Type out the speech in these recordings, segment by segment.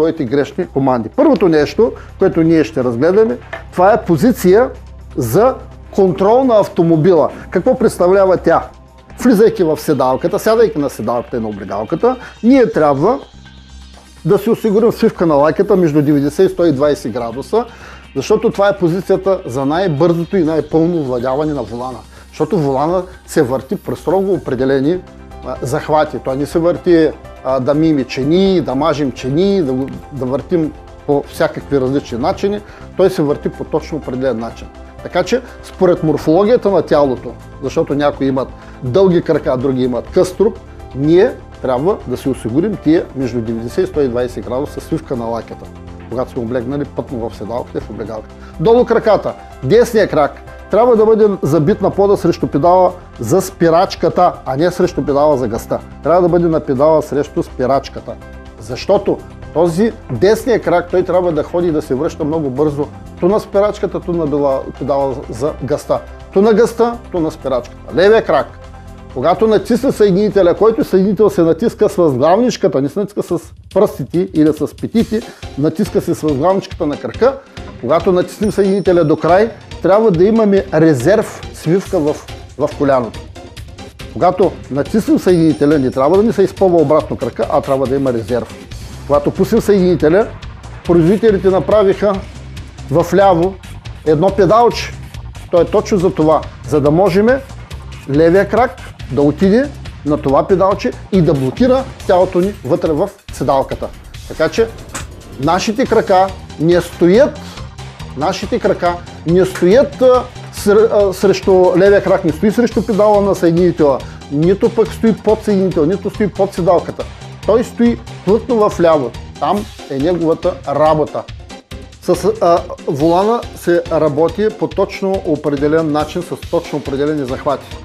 своите грешни команди. Първото нещо, което ние ще разгледаме, това е позиция за контрол на автомобила. Какво представлява тя? Влизайки в седалката, сядайки на седалката и на облегалката, ние трябва да си осигурим свивка на лайката между 90 и 120 градуса, защото това е позицията за най-бързото и най-пълно овладяване на волана. Защото волана се върти при строго определени захвати. Той не се върти да миме чени, да мажем чени, да въртим по всякакви различни начини. Той се върти по точно определен начин. Така че, според морфологията на тялото, защото някои имат дълги крака, други имат къс труп, ние трябва да си осигурим тия между 90 и 120 градуса свивка на лакета, когато сме облегнали пътно в седалката и в облегалката. Долу краката, десният крак трябва да бъде забит на пода срещу педала за спирачката, а не срещу педала за газта. Трябва да бъде на педала срещу спирачката, защото този десният крак, той трябва да ходи и да се връща много бързо ту на спирачката, ту на педала за газта. Ту на газта, ту на спирачката. Левия крак, когато натисне съединителя, който съединител се натиска с възглавничката, не се натиска с пръстите или с петите, натиска се с възглавничката на крака. Когато натиснем съединителя до край, трябва да имаме резерв свивка в коляното. Когато натиснем съединителя, не трябва да ни се изпълва обратно крака, а трябва да има резерв. Когато пуснем съединителя, производителите направиха вляво едно педалче. То е точно за това, за да можем левия крак да отиде на това педалче и да блокира тялото ни вътре в седалката. Така че нашите крака не стоят срещу левия крак, не стои срещу педала на съединителя, нито пък стои под съединител, нито стои под седалката. Той стои плътно вляво. Там е неговата работа. С волана се работи по точно определен начин, с точно определени захвати.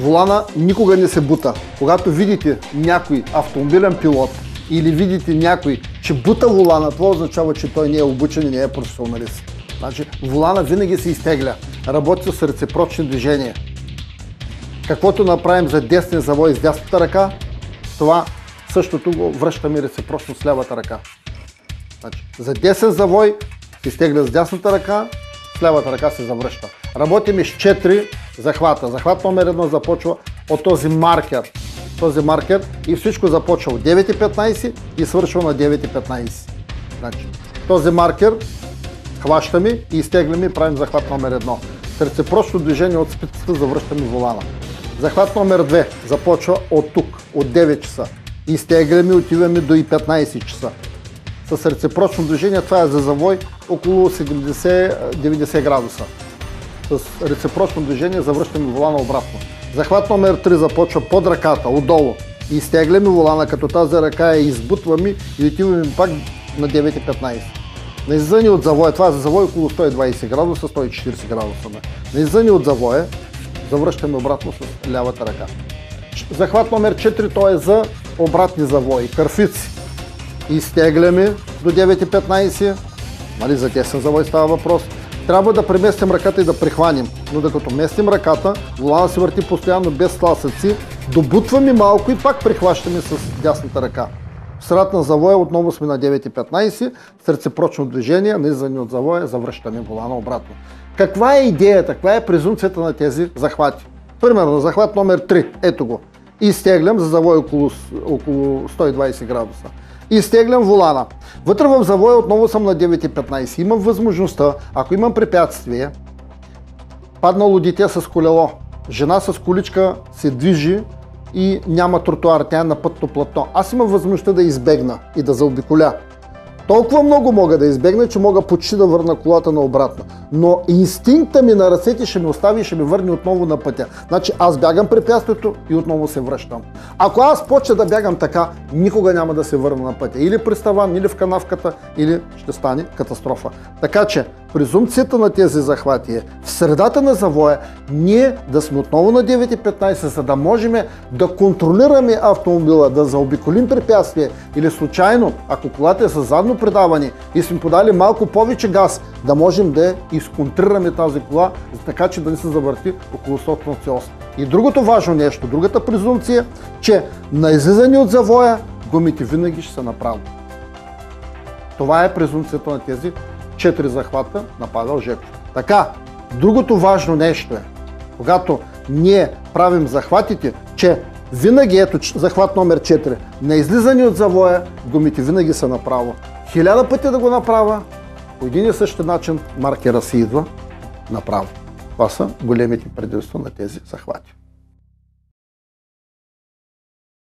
Волана никога не се бута. Когато видите някой автомобилен пилот или видите някой, че бута волана, това означава, че той не е обучен и не е професионалист. Значи, волана винаги се изтегля. Работи с реципрочни движения. Каквото направим за десния завой с дясната ръка, това същото го връщаме реципрочно с лявата ръка. Значи, за десен завой се изтегля с дясната ръка, с лявата ръка се завръща. Работим с 4 захвата. Захват номер 1 започва от този маркер. И всичко започва от 9,15 и свършва на 9,15. Значи, този маркер хващаме и изтегляме и правим захват номер 1. С реципрочно движение от спицата завръщаме волана. Захват номер 2 започва от тук, от 9 часа. Изтегляме и отиваме до 15 часа. С реципрочно движение, това е за завой около 70-90 градуса. С реципрочно движение завръщаме волана обратно. Захват номер 3 започва под ръката, отдолу. Изтегляме волана, като тази ръка я избутваме и отиваме пак на 9,15. На излизане от завоя, това е за завой около 120 градуса, 140 градуса. На излизане от завоя завръщаме обратно с лявата ръка. Захват номер 4, то е за обратни завои, кърфици. Изтегляме до 9,15, нали, за десен завой става въпрос. Трябва да преместим ръката и да прихваним, но докато местим ръката, волана се върти постоянно без тласъци, добутваме малко и пак прихващаме с дясната ръка. В средата на завоя отново сме на 9,15, с реципрочно движение, на излизане от завоя завръщаме волана обратно. Каква е идеята, каква е презумпцията на тези захвати? Примерно захват номер 3, ето го. Изтеглям за завой около 120 градуса. Изтеглям волана. Вътре в завоя отново съм на 9,15. Имам възможността, ако имам препятствие, паднало дете с колело, жена с количка се движи и няма тротуар, тя е на пътно платно. Аз имам възможността да избегна и да заобиколя. Толкова много мога да избегна, че мога почти да върна колата наобратно. Но инстинкта ми на ръцете ще ме остави и ще ме върне отново на пътя. Значи аз бягам препятствието и отново се връщам. Ако аз почна да бягам така, никога няма да се върна на пътя. Или през таван, или в канавката, или ще стане катастрофа. Така че презумпцията на тези захвати е в средата на завоя ние да сме отново на 9,15, за да можем да контролираме автомобила, да заобиколим препятствие или случайно, ако колата е с задно предаване и сме подали малко повече газ, да можем да изконтрираме тази кола, така че да не се завърти около собствената ос. И другото важно нещо, другата презумпция, че на излизане от завоя гумите винаги ще са направо. Това е презумпцията на тези 4 захвата на Павел Жеков. Така, другото важно нещо е, когато ние правим захватите, че винаги, ето захват номер 4, на излизане от завоя, думите винаги са направо. 1000 пъти да го направя, по един и същи начин маркера си идва направо. Това са големите предимства на тези захвати.